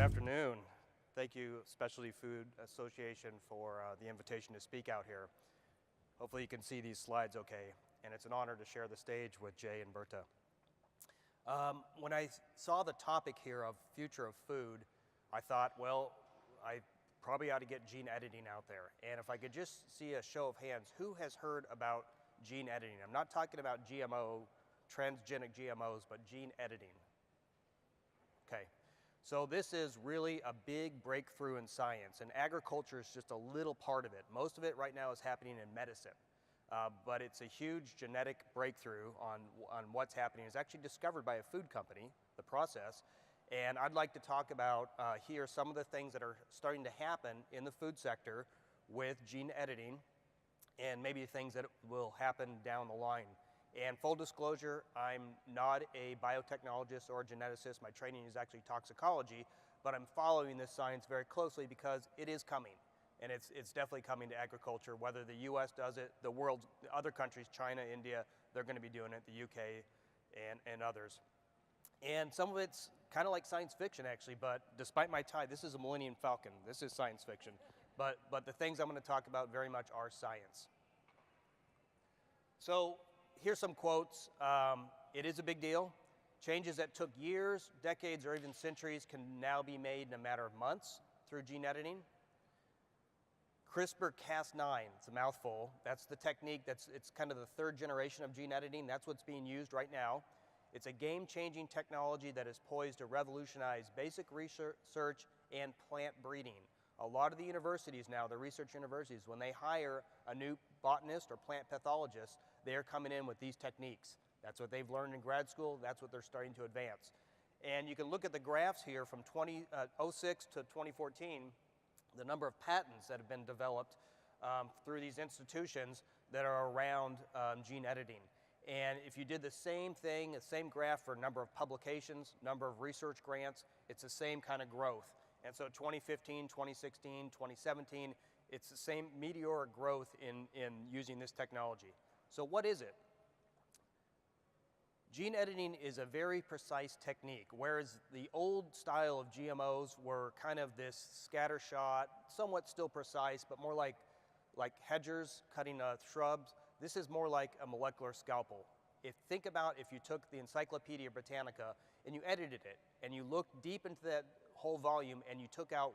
afternoon. Thank you, Specialty Food Association, for the invitation to speak out here. Hopefully you can see these slides okay, and it's an honor to share the stage with Jay and Berta. When I saw the topic here of future of food, I thought, well, I probably ought to get gene editing out there. And if I could just see a show of hands, who has heard about gene editing? I'm not talking about GMO, transgenic GMOs, but gene editing. Okay. So this is really a big breakthrough in science, and agriculture is just a little part of it. Most of it right now is happening in medicine, but it's a huge genetic breakthrough on what's happening. It's actually discovered by a food company, the process, and I'd like to talk about here some of the things that are starting to happen in the food sector with gene editing, and maybe things that will happen down the line. And full disclosure, I'm not a biotechnologist or a geneticist. My training is actually toxicology, but I'm following this science very closely because it is coming. And it's definitely coming to agriculture, whether the US does it, the world's other countries, China, India, they're gonna be doing it, the UK and others. And some of it's kind of like science fiction actually, but despite my tie, this is a Millennium Falcon. This is science fiction. But the things I'm gonna talk about very much are science. So, here's some quotes. It is a big deal. Changes that took years, decades, or even centuries can now be made in a matter of months through gene editing. CRISPR-Cas9, it's a mouthful. That's the technique, it's kind of the third generation of gene editing. That's what's being used right now. It's a game-changing technology that is poised to revolutionize basic research and plant breeding. A lot of the universities now, the research universities, when they hire a new botanist or plant pathologist, they're coming in with these techniques. That's what they've learned in grad school. That's what they're starting to advance. And you can look at the graphs here from 2006 to 2014, the number of patents that have been developed through these institutions that are around gene editing. And if you did the same thing, the same graph for number of publications, number of research grants, it's the same kind of growth. And so 2015, 2016, 2017, it's the same meteoric growth in using this technology. So what is it? Gene editing is a very precise technique, whereas the old style of GMOs were kind of this scattershot, somewhat still precise, but more like hedgers cutting shrubs. This is more like a molecular scalpel. Think about if you took the Encyclopedia Britannica and you edited it, and you looked deep into that whole volume and you took out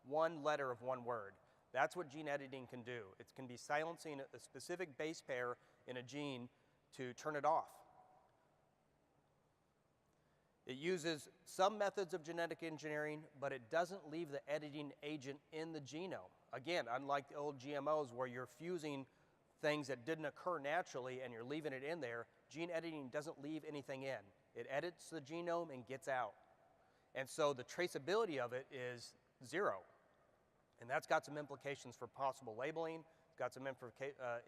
one letter of one word. That's what gene editing can do. It can be silencing a specific base pair in a gene to turn it off. It uses some methods of genetic engineering, but it doesn't leave the editing agent in the genome. Again, unlike the old GMOs where you're fusing things that didn't occur naturally and you're leaving it in there, gene editing doesn't leave anything in. It edits the genome and gets out. And so the traceability of it is zero. And that's got some implications for possible labeling. It's got some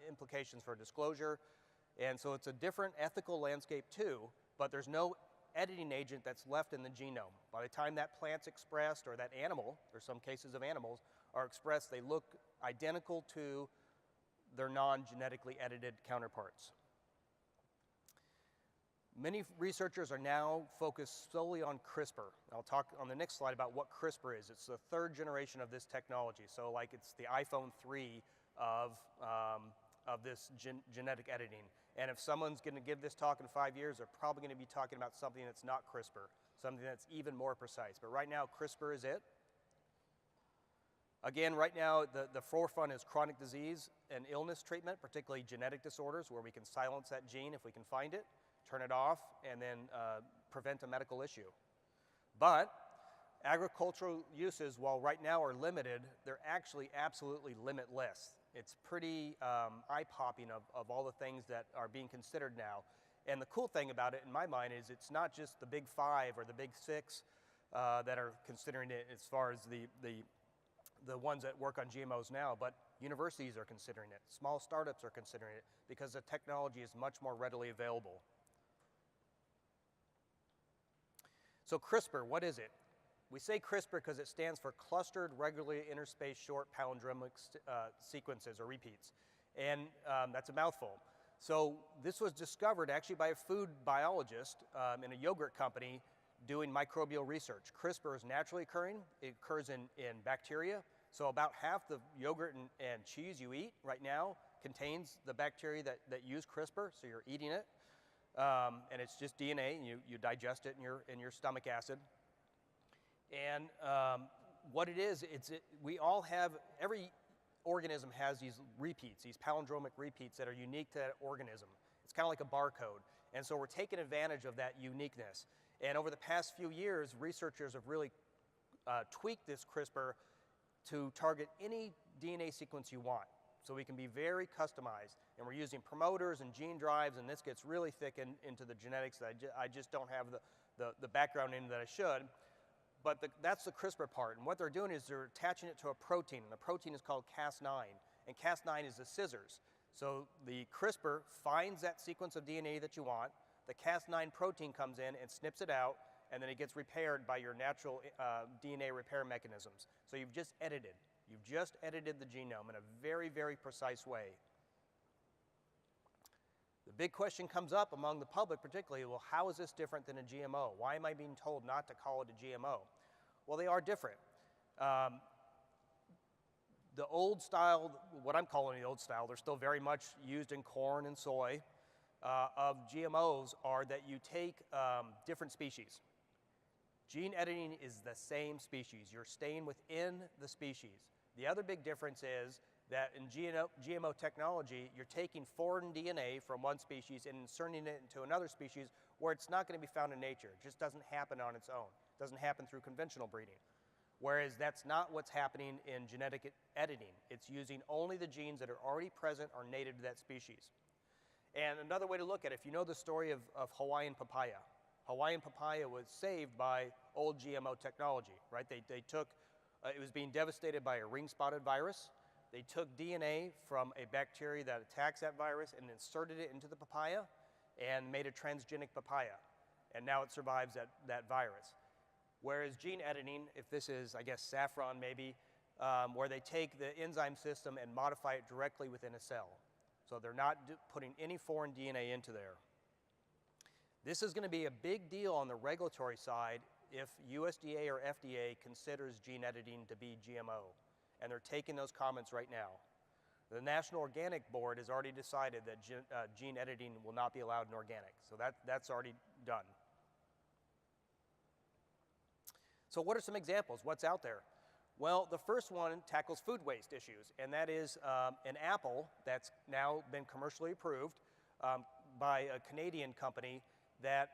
implications for disclosure. And so it's a different ethical landscape too, but there's no editing agent that's left in the genome. By the time that plant's expressed or that animal, or some cases of animals, are expressed, they look identical to their non-genetically edited counterparts. Many researchers are now focused solely on CRISPR. I'll talk on the next slide about what CRISPR is. It's the third generation of this technology. So like it's the iPhone 3 of this genetic editing. And if someone's gonna give this talk in 5 years, they're probably gonna be talking about something that's not CRISPR, something that's even more precise. But right now, CRISPR is it. Again, right now, the forefront is chronic disease and illness treatment, particularly genetic disorders, where we can silence that gene if we can find it, turn it off, and then prevent a medical issue. But agricultural uses, while right now are limited, they're actually absolutely limitless. It's pretty eye-popping of all the things that are being considered now. And the cool thing about it, in my mind, is it's not just the big 5 or the big 6 that are considering it as far as the ones that work on GMOs now, but universities are considering it. Small startups are considering it because the technology is much more readily available. So CRISPR, what is it? We say CRISPR because it stands for Clustered Regularly Interspaced Short Palindromic Sequences or repeats. And that's a mouthful. So this was discovered actually by a food biologist in a yogurt company doing microbial research. CRISPR is naturally occurring. It occurs in bacteria. So about half the yogurt and cheese you eat right now contains the bacteria that use CRISPR, so you're eating it. And it's just DNA, and you digest it in your stomach acid. And what it is, we all have, every organism has these repeats, these palindromic repeats that are unique to that organism. It's kind of like a barcode. And so we're taking advantage of that uniqueness. And over the past few years, researchers have really tweaked this CRISPR to target any DNA sequence you want. So we can be very customized. And we're using promoters and gene drives, and this gets really thick into the genetics that I just don't have the background in that I should. But that's the CRISPR part. And what they're doing is they're attaching it to a protein, and the protein is called Cas9. And Cas9 is the scissors. So the CRISPR finds that sequence of DNA that you want, the Cas9 protein comes in and snips it out, and then it gets repaired by your natural DNA repair mechanisms. So you've just edited the genome in a very, very precise way. The big question comes up among the public particularly, well, how is this different than a GMO? Why am I being told not to call it a GMO? Well, they are different. The old style, what I'm calling the old style, they're still very much used in corn and soy, of GMOs are that you take different species. Gene editing is the same species. You're staying within the species. The other big difference is that in GMO technology, you're taking foreign DNA from one species and inserting it into another species where it's not going to be found in nature. It just doesn't happen on its own. It doesn't happen through conventional breeding. Whereas that's not what's happening in genetic editing. It's using only the genes that are already present or native to that species. And another way to look at it, if you know the story of Hawaiian papaya, Hawaiian papaya was saved by old GMO technology, right? They took, it was being devastated by a ring-spotted virus. They took DNA from a bacteria that attacks that virus and inserted it into the papaya and made a transgenic papaya. And now it survives that virus. Whereas gene editing, if this is, I guess, saffron maybe, where they take the enzyme system and modify it directly within a cell. So they're not putting any foreign DNA into there. This is going to be a big deal on the regulatory side if USDA or FDA considers gene editing to be GMO. And they're taking those comments right now. The National Organic Board has already decided that gene editing will not be allowed in organic. So that's already done. So what are some examples? What's out there? Well, the first one tackles food waste issues, and that is an apple that's now been commercially approved by a Canadian company that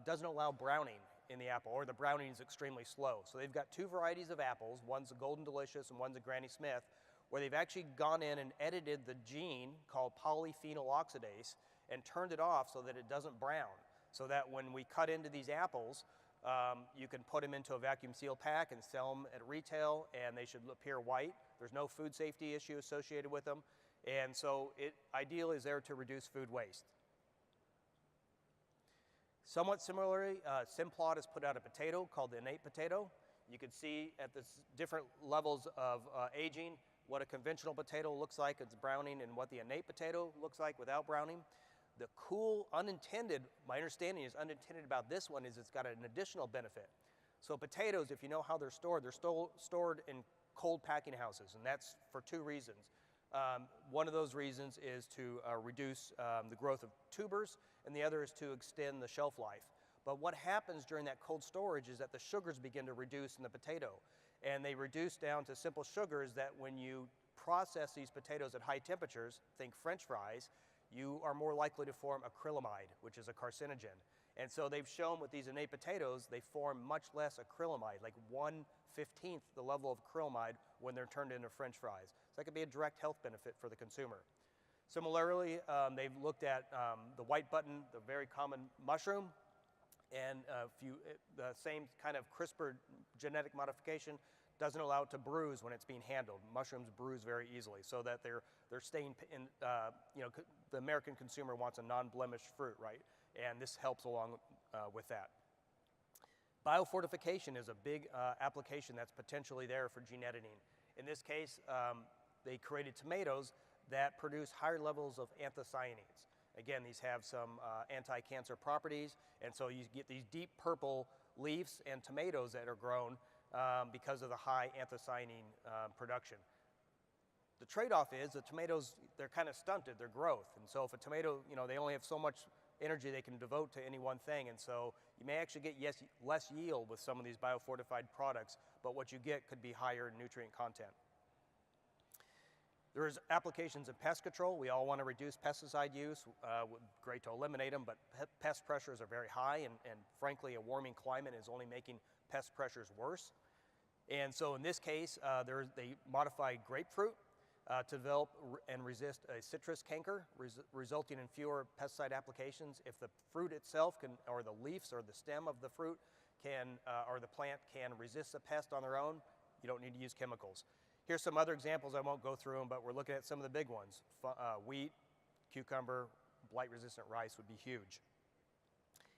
doesn't allow browning in the apple, or the browning is extremely slow. So they've got two varieties of apples, one's a Golden Delicious and one's a Granny Smith, where they've actually gone in and edited the gene called polyphenol oxidase and turned it off so that it doesn't brown, so that when we cut into these apples, you can put them into a vacuum seal pack and sell them at retail, and they should appear white. There's no food safety issue associated with them, and so it ideally is there to reduce food waste. Somewhat similarly, Simplot has put out a potato called the innate potato. You can see at the different levels of aging what a conventional potato looks like, it's browning, and what the innate potato looks like without browning. The cool unintended, my understanding is unintended about this one is it's got an additional benefit. So potatoes, if you know how they're stored in cold packing houses, and that's for two reasons. One of those reasons is to reduce the growth of tubers, and the other is to extend the shelf life. But what happens during that cold storage is that the sugars begin to reduce in the potato, and they reduce down to simple sugars that when you process these potatoes at high temperatures, think French fries, you are more likely to form acrylamide, which is a carcinogen. And so they've shown with these innate potatoes, they form much less acrylamide, like 1/15 the level of acrylamide when they're turned into French fries. So that could be a direct health benefit for the consumer. Similarly, they've looked at the white button, the very common mushroom, and the same kind of CRISPR genetic modification doesn't allow it to bruise when it's being handled. Mushrooms bruise very easily, so that they're staying in, the American consumer wants a non-blemished fruit, right? And this helps along with that. Biofortification is a big application that's potentially there for gene editing. In this case, they created tomatoes that produce higher levels of anthocyanins. Again, these have some anti-cancer properties, and so you get these deep purple leaves and tomatoes that are grown because of the high anthocyanin production. The trade-off is the tomatoes, they're kind of stunted, their growth, and so if a tomato, they only have so much energy they can devote to any one thing, and so you may actually get less yield with some of these biofortified products, but what you get could be higher nutrient content. There's applications in pest control. We all want to reduce pesticide use. Great to eliminate them, but pest pressures are very high, and frankly, a warming climate is only making pest pressures worse. And so in this case, they modify grapefruit to develop and resist a citrus canker, resulting in fewer pesticide applications. If the fruit itself or the leaves or the stem of the fruit or the plant can resist a pest on their own, you don't need to use chemicals. Here's some other examples. I won't go through them, but we're looking at some of the big ones. Wheat, cucumber, blight-resistant rice would be huge.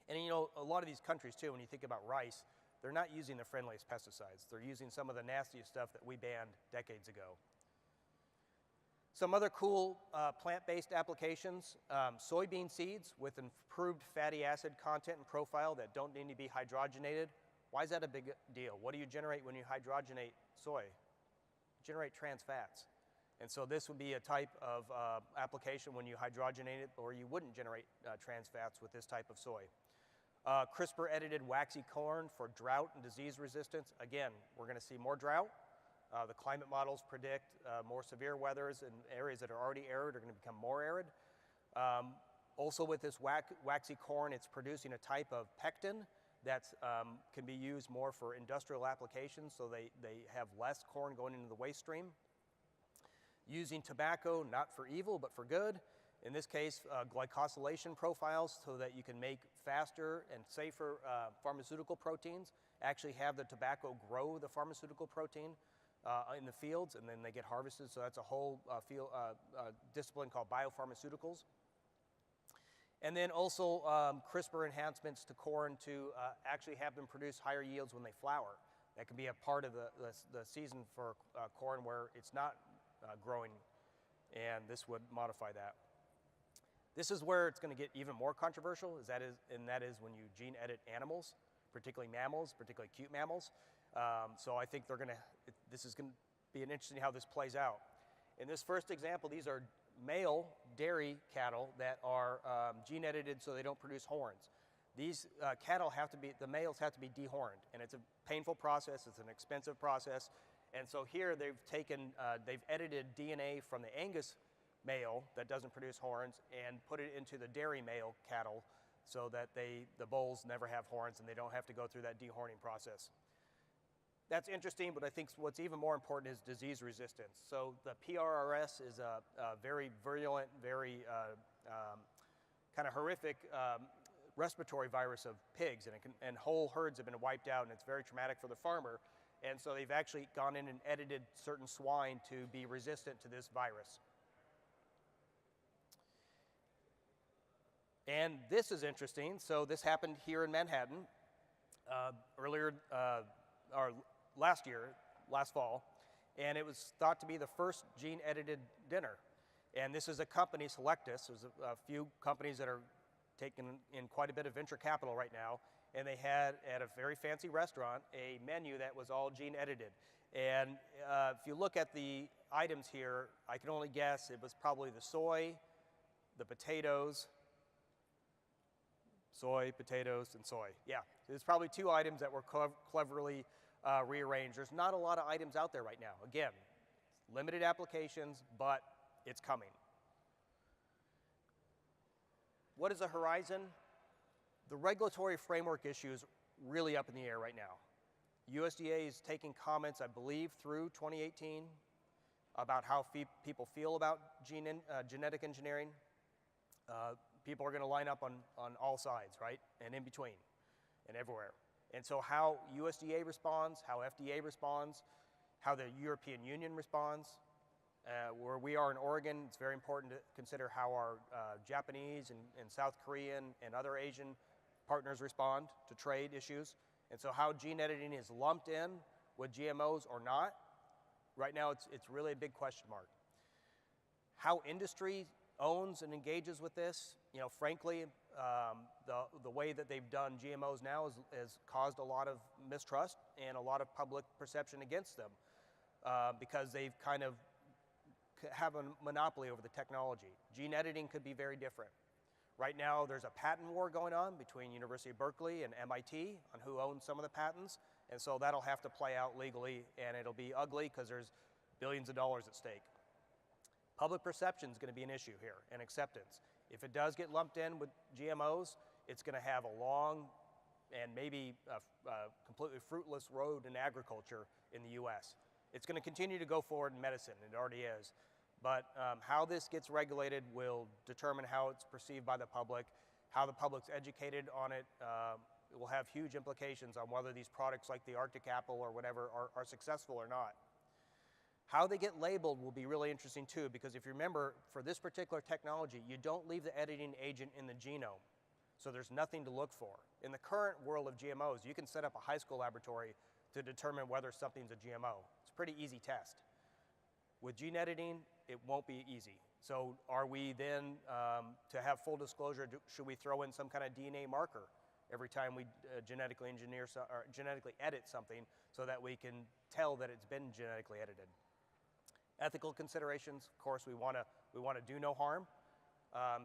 And a lot of these countries too, when you think about rice, they're not using the friendliest pesticides. They're using some of the nastiest stuff that we banned decades ago. Some other cool plant-based applications, soybean seeds with improved fatty acid content and profile that don't need to be hydrogenated. Why is that a big deal? What do you generate when you hydrogenate soy? Generate trans fats. And so this would be a type of application when you hydrogenate it, or you wouldn't generate trans fats with this type of soy. CRISPR edited waxy corn for drought and disease resistance. Again, we're going to see more drought. The climate models predict more severe weathers, and areas that are already arid are going to become more arid. Also with this waxy corn, it's producing a type of pectin that can be used more for industrial applications, so they have less corn going into the waste stream. Using tobacco, not for evil, but for good. In this case, glycosylation profiles so that you can make faster and safer pharmaceutical proteins. Actually have the tobacco grow the pharmaceutical protein in the fields, and then they get harvested. So that's a whole discipline called biopharmaceuticals. And then also CRISPR enhancements to corn to actually have them produce higher yields when they flower. That can be a part of the season for corn where it's not growing, and this would modify that. This is where it's going to get even more controversial, and that is when you gene edit animals, particularly mammals, particularly cute mammals. So I think this is going to be interesting how this plays out. In this first example, these are male dairy cattle that are gene edited so they don't produce horns. These cattle the males have to be dehorned, and it's a painful process, it's an expensive process. And so here they've edited DNA from the Angus male that doesn't produce horns and put it into the dairy male cattle so that the bulls never have horns and they don't have to go through that dehorning process. That's interesting, but I think what's even more important is disease resistance. So the PRRS is a very virulent, very kind of horrific respiratory virus of pigs, and whole herds have been wiped out, and it's very traumatic for the farmer. And so they've actually gone in and edited certain swine to be resistant to this virus. And this is interesting. So this happened here in Manhattan last fall, and it was thought to be the first gene-edited dinner. And this is a company, Selectus. There's a few companies that are taking in quite a bit of venture capital right now, and they had, at a very fancy restaurant, a menu that was all gene-edited. And if you look at the items here, I can only guess it was probably the soy, the potatoes, and soy. Yeah, there's probably 2 items that were cleverly rearranged. There's not a lot of items out there right now. Again, limited applications, but it's coming. What is the horizon? The regulatory framework issue is really up in the air right now. USDA is taking comments, I believe, through 2018 about how people feel about genetic engineering. People are going to line up on all sides, right? And in between, and everywhere. And so how USDA responds, how FDA responds, how the European Union responds. Where we are in Oregon, it's very important to consider how our Japanese and South Korean and other Asian partners respond to trade issues. And so how gene editing is lumped in with GMOs or not, right now it's really a big question mark. How industry owns and engages with this. You know, frankly, the way that they've done GMOs now has caused a lot of mistrust and a lot of public perception against them because they've kind of have a monopoly over the technology. Gene editing could be very different. Right now, there's a patent war going on between University of Berkeley and MIT on who owns some of the patents, and so that'll have to play out legally, and it'll be ugly because there's billions of dollars at stake. Public perception is going to be an issue here, and acceptance. If it does get lumped in with GMOs, it's going to have a long and maybe completely fruitless road in agriculture in the US. It's going to continue to go forward in medicine, it already is. But how this gets regulated will determine how it's perceived by the public, how the public's educated on it. It will have huge implications on whether these products like the Arctic apple or whatever are successful or not. How they get labeled will be really interesting too, because if you remember, for this particular technology, you don't leave the editing agent in the genome. So there's nothing to look for. In the current world of GMOs, you can set up a high school laboratory to determine whether something's a GMO. It's a pretty easy test. With gene editing, it won't be easy. So are we then, to have full disclosure, should we throw in some kind of DNA marker every time we genetically engineer or genetically edit something so that we can tell that it's been genetically edited? Ethical considerations, of course, we want to do no harm.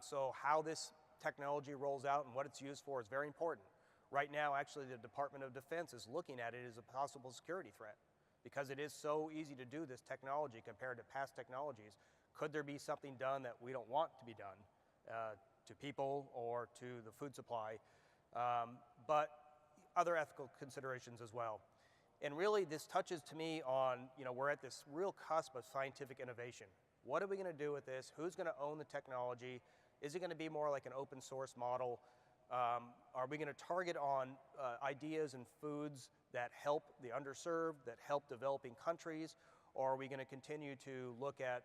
So how this technology rolls out and what it's used for is very important. Right now, actually, the Department of Defense is looking at it as a possible security threat because it is so easy to do this technology compared to past technologies. Could there be something done that we don't want to be done to people or to the food supply? But other ethical considerations as well. And really, this touches to me on, you know, we're at this real cusp of scientific innovation. What are we going to do with this? Who's going to own the technology? Is it going to be more like an open source model? Are we going to target on ideas and foods that help the underserved, that help developing countries? Or are we going to continue to look at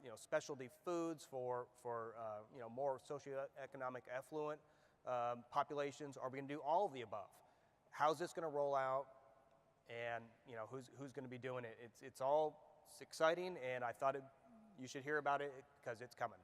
you know, specialty foods for you know, more socioeconomic affluent populations? Are we going to do all of the above? How's this going to roll out? And you know, who's going to be doing it? It's exciting, and I thought you should hear about it because it's coming.